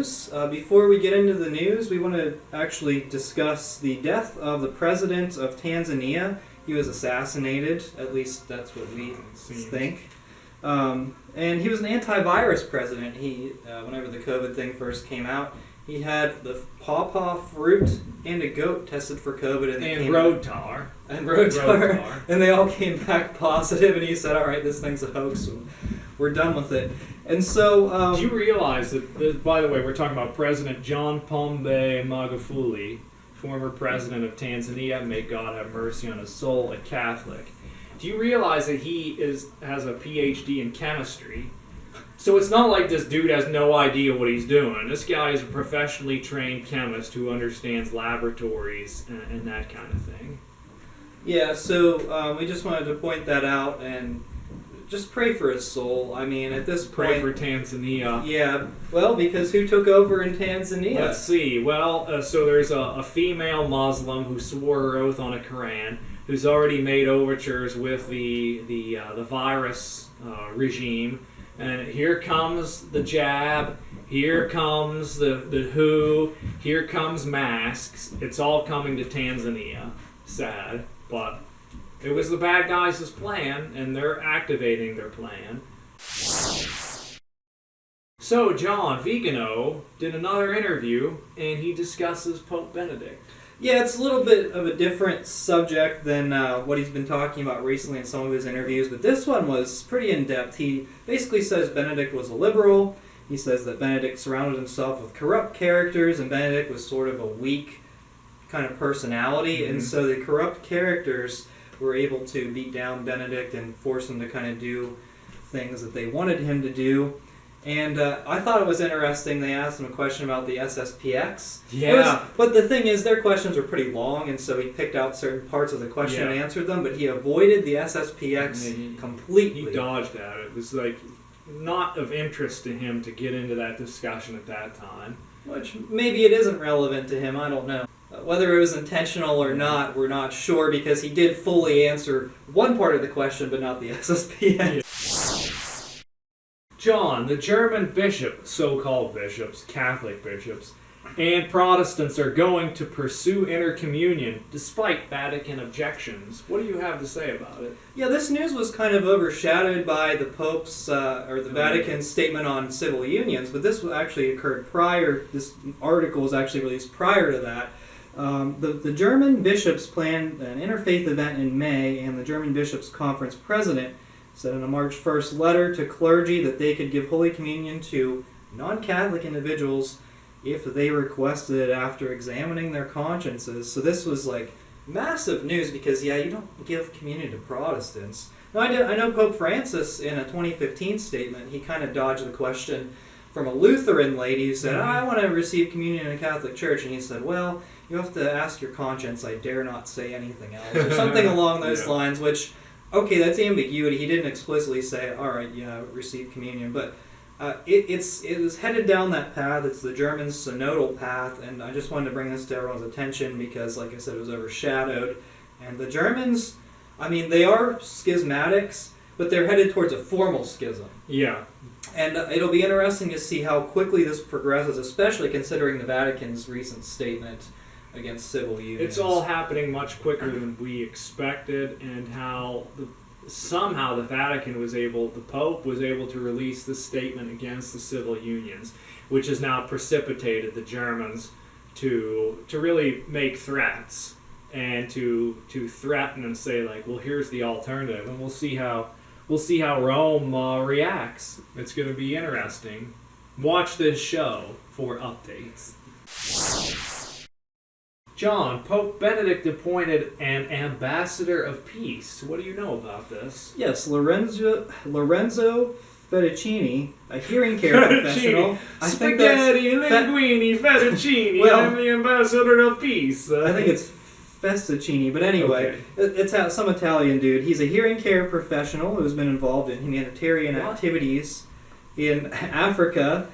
news. Before we get into the news, we want to actually discuss the death of the president of Tanzania. He was assassinated, at least that's what we think. And he was an antivirus president. He, whenever the COVID thing first came out, he had the pawpaw fruit and a goat tested for COVID. And road tar. And road tar. And they all came back positive, and he said, all right, this thing's a hoax. We're done with it. And so... do you realize that, by the way, we're talking about President John Pombe Magufuli, former president of Tanzania, may God have mercy on his soul, a Catholic. Do you realize that he has a PhD in chemistry? So it's not like this dude has no idea what he's doing. This guy is a professionally trained chemist who understands laboratories and that kind of thing. Yeah, so we just wanted to point that out and just pray for his soul. I mean, at this point... Pray for Tanzania. Yeah, well, because who took over in Tanzania? Let's see. Well, so there's a female Muslim who swore her oath on a Quran, who's already made overtures with the virus regime. And here comes the jab, here comes the WHO, here comes masks. It's all coming to Tanzania. Sad, but it was the bad guys' plan, and they're activating their plan. So John Vigano did another interview, and he discusses Pope Benedict. Yeah, it's a little bit of a different subject than what he's been talking about recently in some of his interviews, but this one was pretty in-depth. He basically says Benedict was a liberal. He says that Benedict surrounded himself with corrupt characters, and Benedict was sort of a weak kind of personality, and so the corrupt characters were able to beat down Benedict and force him to kind of do things that they wanted him to do. And I thought it was interesting. They asked him a question about the SSPX. Yeah. But the thing is, their questions were pretty long, and so he picked out certain parts of the question and answered them, but he avoided the SSPX completely. He dodged at it. It was like not of interest to him to get into that discussion at that time. Which maybe it isn't relevant to him, I don't know. Whether it was intentional or not, we're not sure, because he did fully answer one part of the question, but not the SSPX. Yeah. John, the German bishop, so-called bishops, Catholic bishops, and Protestants are going to pursue intercommunion despite Vatican objections. What do you have to say about it? Yeah, this news was kind of overshadowed by the Pope's, or the Vatican's statement on civil unions, but this actually occurred prior. This article was actually released prior to that. The German bishops planned an interfaith event in May, and the German Bishops' Conference president said in a March 1st letter to clergy that they could give Holy Communion to non-Catholic individuals if they requested it after examining their consciences. So this was like massive news because, yeah, you don't give communion to Protestants. Now, I know Pope Francis, in a 2015 statement, he kind of dodged the question from a Lutheran lady who said, I want to receive communion in a Catholic church. And he said, well, you have to ask your conscience, I dare not say anything else, or something along those lines, which... Okay, that's ambiguity. He didn't explicitly say, all right, yeah, receive communion. But it was headed down that path. It's the German synodal path, and I just wanted to bring this to everyone's attention because, like I said, it was overshadowed. And the Germans, I mean, they are schismatics, but they're headed towards a formal schism. Yeah. And it'll be interesting to see how quickly this progresses, especially considering the Vatican's recent statement against civil unions. It's all happening much quicker than we expected, and how somehow the Pope was able to release this statement against the civil unions, which has now precipitated the Germans to really make threats and to threaten and say, like, well, here's the alternative, and we'll see how Rome reacts. It's going to be interesting. Watch this show for updates. John, Pope Benedict appointed an ambassador of peace. What do you know about this? Yes, Lorenzo Fettuccini, a hearing care professional. Spaghetti, linguine, fettuccine. Well, I'm the ambassador of peace. I think it's Festaccini, but anyway, it's some Italian dude. He's a hearing care professional who's been involved in humanitarian activities in Africa.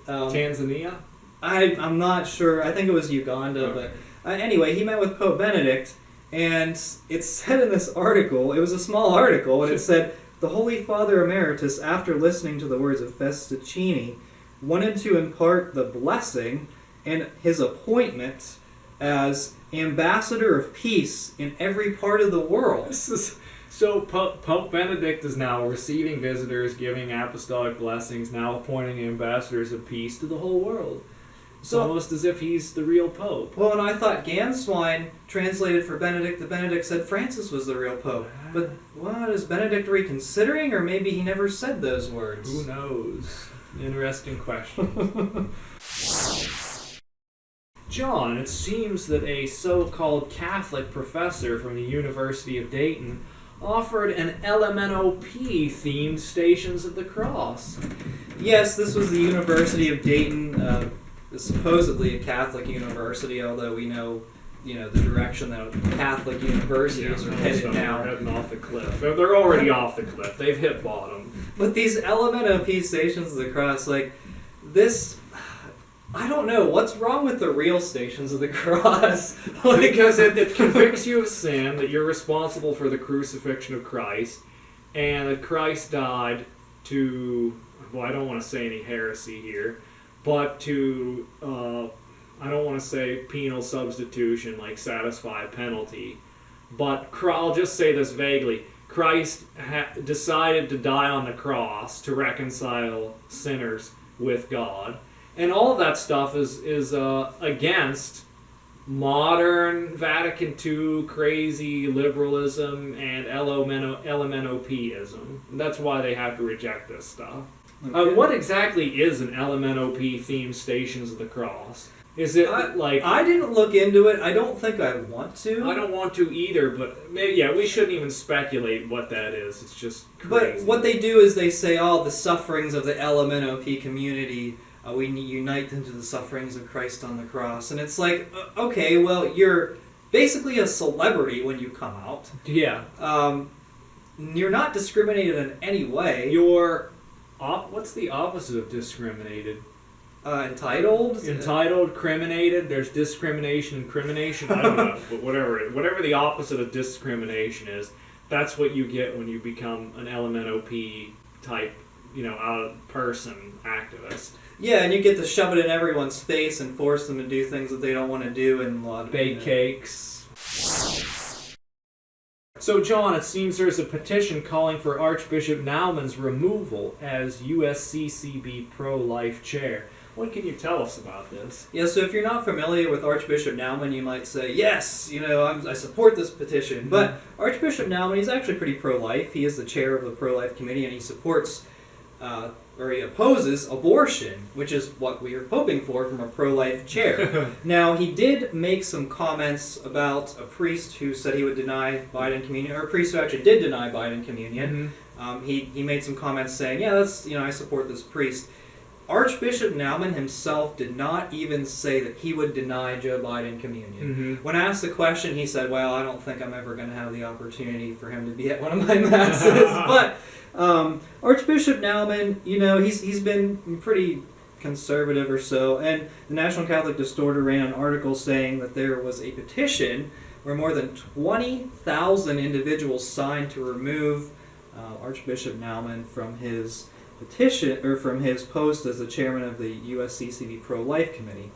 Tanzania? I'm not sure. I think it was Uganda, but... Anyway, he met with Pope Benedict, and it said in this article, it was a small article, and it said, the Holy Father Emeritus, after listening to the words of Festaccini, wanted to impart the blessing and his appointment as ambassador of peace in every part of the world. So Pope Benedict is now receiving visitors, giving apostolic blessings, now appointing ambassadors of peace to the whole world. It's almost as if he's the real Pope. Well, and I thought Ganswein translated for Benedict, that Benedict said Francis was the real Pope. But what, is Benedict reconsidering, or maybe he never said those words? Who knows? Interesting question. John, it seems that a so-called Catholic professor from the University of Dayton offered an LMNOP-themed Stations of the Cross. Yes, this was the University of Dayton, supposedly a Catholic university, although we know, the direction that Catholic universities are headed now. They're heading off the cliff. They're already off the cliff. They've hit bottom. But these LMNOP Stations of the Cross, this... I don't know. What's wrong with the real Stations of the Cross? Because it convicts you of sin, that you're responsible for the crucifixion of Christ, and that Christ died to, well, I don't want to say any heresy here, but to, I don't want to say penal substitution, like satisfy a penalty, but I'll just say this vaguely. Christ decided to die on the cross to reconcile sinners with God. And all of that stuff is against modern Vatican II crazy liberalism and LMNOPism. That's why they have to reject this stuff. Okay. What exactly is an LMNOP-themed Stations of the Cross? Is it I didn't look into it. I don't think I want to. I don't want to either, but maybe, we shouldn't even speculate what that is. It's just crazy. But what they do is they say, the sufferings of the LMNOP community... we unite them to the sufferings of Christ on the cross. And it's like, okay, well, you're basically a celebrity when you come out. Yeah. You're not discriminated in any way. You're... what's the opposite of discriminated? Entitled? Entitled, criminated. There's discrimination and crimination. I don't know. But whatever the opposite of discrimination is, that's what you get when you become an LMNOP type, person, activist. Yeah, and you get to shove it in everyone's face and force them to do things that they don't want to do, and bake cakes. So, John, it seems there's a petition calling for Archbishop Naumann's removal as USCCB pro-life chair. What can you tell us about this? Yeah, so if you're not familiar with Archbishop Naumann, you might say, yes, I support this petition. Mm-hmm. But Archbishop Naumann, he's actually pretty pro-life. He is the chair of the pro-life committee, and he supports... or he opposes abortion, which is what we are hoping for from a pro-life chair. Now, he did make some comments about a priest who said he would deny Biden communion, or a priest who actually did deny Biden communion. Mm-hmm. He made some comments saying, I support this priest. Archbishop Naumann himself did not even say that he would deny Joe Biden communion. Mm-hmm. When asked the question, he said, well, I don't think I'm ever going to have the opportunity for him to be at one of my masses. But Archbishop Naumann, he's been pretty conservative or so, and the National Catholic Distorter ran an article saying that there was a petition where more than 20,000 individuals signed to remove Archbishop Naumann from his petition, or from his post as the chairman of the USCCB Pro-Life Committee.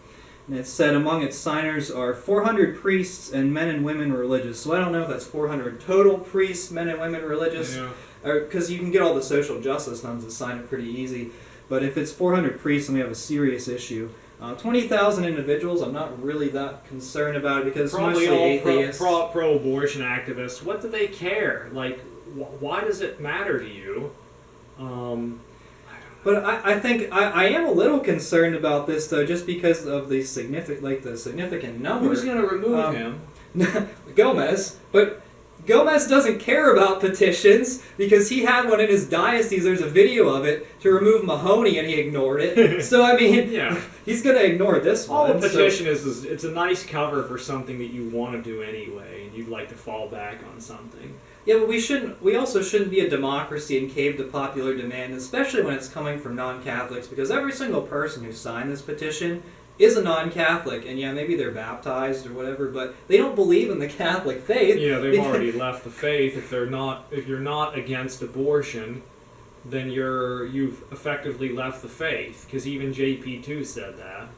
And it said among its signers are 400 priests and men and women religious. So I don't know if that's 400 total priests, men and women religious, because you can get all the social justice nuns to sign it pretty easy. But if it's 400 priests, then we have a serious issue. 20,000 individuals, I'm not really that concerned about it, because probably mostly all atheists. pro-abortion activists. What do they care? Why does it matter to you? But I think I am a little concerned about this, though, just because of the significant number. Who's going to remove him? Gomez. But Gomez doesn't care about petitions, because he had one in his diocese. There's a video of it to remove Mahoney, and he ignored it. So I mean, he's going to ignore this one. All the petition is it's a nice cover for something that you want to do anyway, and you'd like to fall back on something. Yeah, but we also shouldn't be a democracy and cave to popular demand, especially when it's coming from non-Catholics, because every single person who signed this petition is a non-Catholic, and maybe they're baptized or whatever, but they don't believe in the Catholic faith. Yeah, they've already left the faith. If you're not against abortion, then you've effectively left the faith, because even JP2 said that.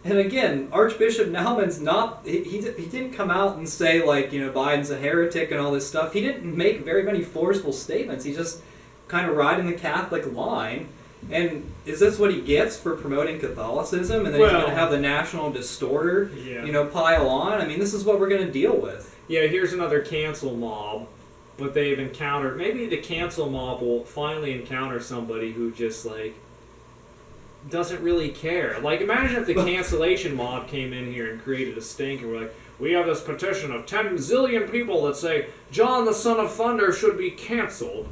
And again, Archbishop Naumann's not, he didn't come out and say, like, Biden's a heretic and all this stuff. He didn't make very many forceful statements. He's just kind of riding the Catholic line. And is this what he gets for promoting Catholicism? And then he's going to have the national distorter, pile on? I mean, this is what we're going to deal with. Yeah, here's another cancel mob. But they've encountered, maybe the cancel mob will finally encounter somebody who just, like, doesn't really care. Like, imagine if the cancellation mob came in here and created a stink and were like, we have this petition of 10 zillion people that say John the Son of Thunder should be canceled.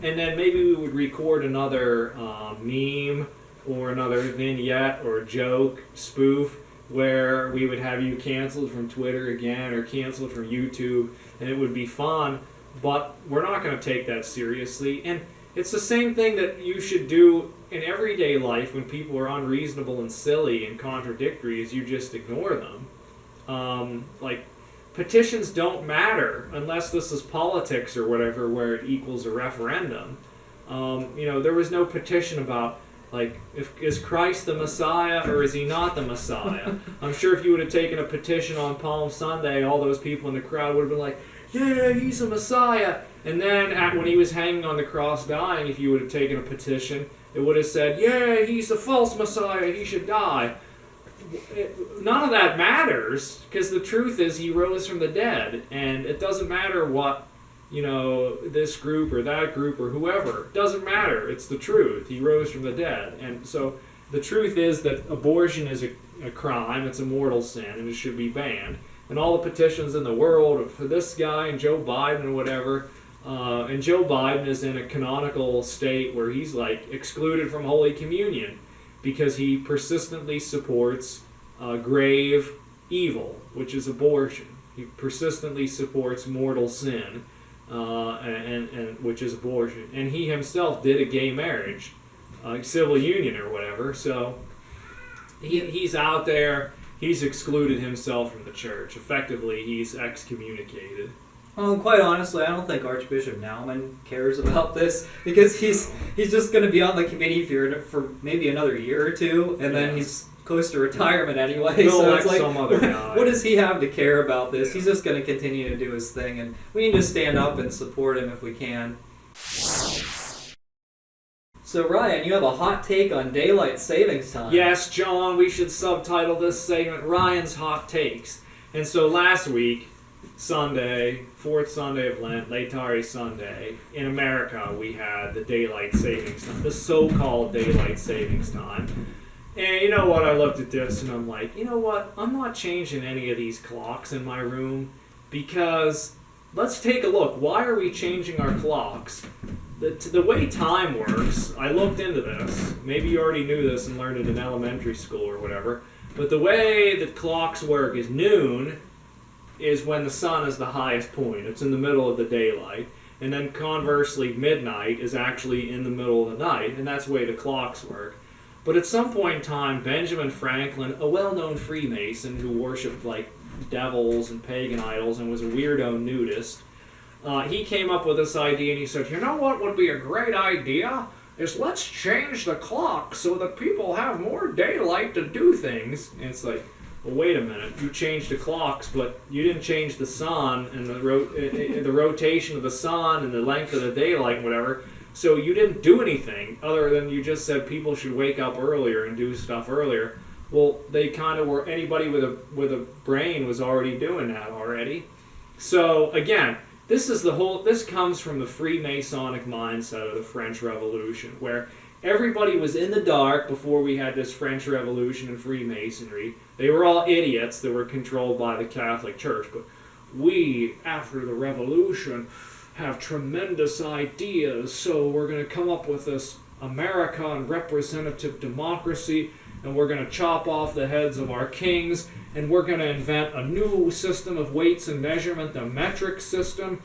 And then maybe we would record another meme or another vignette or joke, spoof, where we would have you canceled from Twitter again or canceled from YouTube, and it would be fun, but we're not going to take that seriously. And it's the same thing that you should do in everyday life when people are unreasonable and silly and contradictory, is you just ignore them. Like, petitions don't matter unless this is politics or whatever, where it equals a referendum. There was no petition about, like, is Christ the Messiah or is he not the Messiah? I'm sure if you would have taken a petition on Palm Sunday, all those people in the crowd would have been like, yeah, he's a Messiah. And then when he was hanging on the cross dying, if you would have taken a petition, it would have said, yeah, he's a false Messiah, he should die. None of that matters, because the truth is he rose from the dead, and it doesn't matter what, this group or that group or whoever. It doesn't matter. It's the truth. He rose from the dead. And so the truth is that abortion is a crime. It's a mortal sin, and it should be banned. And all the petitions in the world for this guy and Joe Biden and whatever, and Joe Biden is in a canonical state where he's, like, excluded from Holy Communion because he persistently supports grave evil, which is abortion. He persistently supports mortal sin, and which is abortion. And he himself did a gay marriage, civil union or whatever. So he's out there. He's excluded himself from the church. Effectively, he's excommunicated. Well, quite honestly, I don't think Archbishop Naumann cares about this, because he's just going to be on the committee for maybe another year or two, and then he's close to retirement anyway. So it's like, some other guy. What does he have to care about this? He's just going to continue to do his thing, and we need to stand up and support him if we can. So Ryan, you have a hot take on daylight savings time. Yes, John, we should subtitle this segment Ryan's Hot Takes. And so last week, Sunday, fourth Sunday of Lent, Laetare Sunday, in America we had the daylight savings time, the so-called daylight savings time. And you know what, I looked at this and I'm like, you know what, I'm not changing any of these clocks in my room, because let's take a look. Why are we changing our clocks? The way time works, I looked into this. Maybe you already knew this and learned it in elementary school or whatever. But the way that clocks work is noon is when the sun is the highest point. It's in the middle of the daylight. And then conversely, midnight is actually in the middle of the night. And that's the way the clocks work. But at some point in time, Benjamin Franklin, a well-known Freemason who worshipped like devils and pagan idols and was a weirdo nudist, he came up with this idea, and he said, you know what would be a great idea? Is let's change the clock so that people have more daylight to do things. And it's like, well, wait a minute. You changed the clocks, but you didn't change the sun and the rotation of the sun and the length of the daylight and whatever. So you didn't do anything other than you just said people should wake up earlier and do stuff earlier. Well, they kind of were, anybody with a brain was already doing that already. So again, this comes from the Freemasonic mindset of the French Revolution, where everybody was in the dark before we had this French Revolution and Freemasonry. They were all idiots that were controlled by the Catholic Church, but we, after the Revolution, have tremendous ideas, so we're going to come up with this American representative democracy, and we're going to chop off the heads of our kings, and we're going to invent a new system of weights and measurement, the metric system.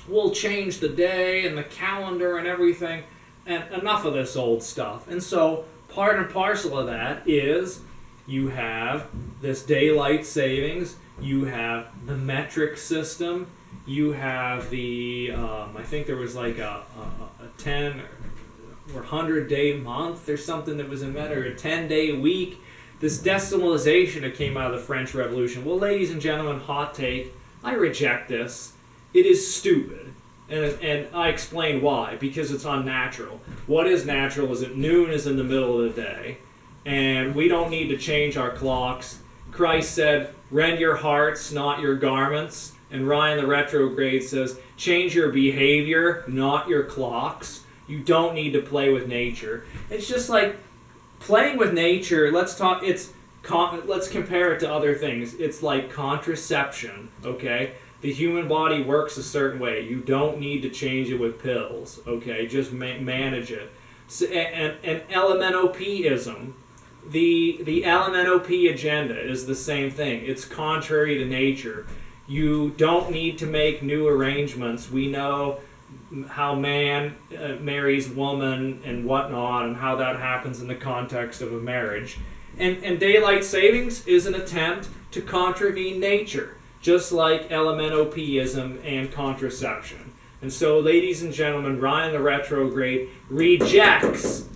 We'll change the day and the calendar and everything, and enough of this old stuff. And so part and parcel of that is you have this daylight savings, you have the metric system, you have the, I think there was like a 10 or 100-day month or something that was invented, or a 10-day week. This decimalization that came out of the French Revolution. Well, ladies and gentlemen, hot take, I reject this. It is stupid. And I explain why. Because it's unnatural. What is natural is that noon is in the middle of the day. And we don't need to change our clocks. Christ said, rend your hearts, not your garments. And Ryan the retrograde says, change your behavior, not your clocks. You don't need to play with nature. It's just like playing with nature. Let's compare it to other things. It's like contraception, okay? The human body works a certain way. You don't need to change it with pills, okay? Just manage it. So, and LMNOP-ism, the LMNOP agenda is the same thing. It's contrary to nature. You don't need to make new arrangements. We know how man marries woman and whatnot, and how that happens in the context of a marriage. And daylight savings is an attempt to contravene nature, just like LMNOP-ism and contraception. And so, ladies and gentlemen, Ryan the retrograde rejects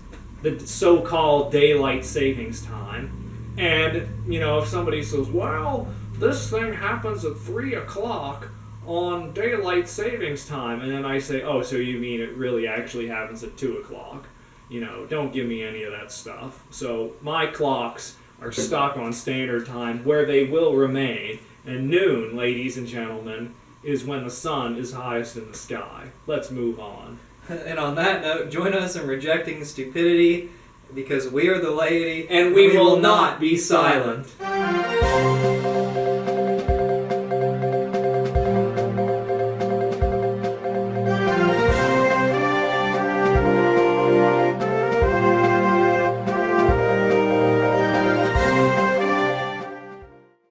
the so-called daylight savings time. And, you know, if somebody says, well, this thing happens at 3 o'clock on daylight savings time, and then I say, oh, so you mean it really actually happens at 2 o'clock? You know, don't give me any of that stuff. So my clocks are stuck on standard time, where they will remain. And noon, ladies and gentlemen, is when the sun is highest in the sky. Let's move on. And on that note, join us in rejecting stupidity, because we are the laity, and we will not be silent.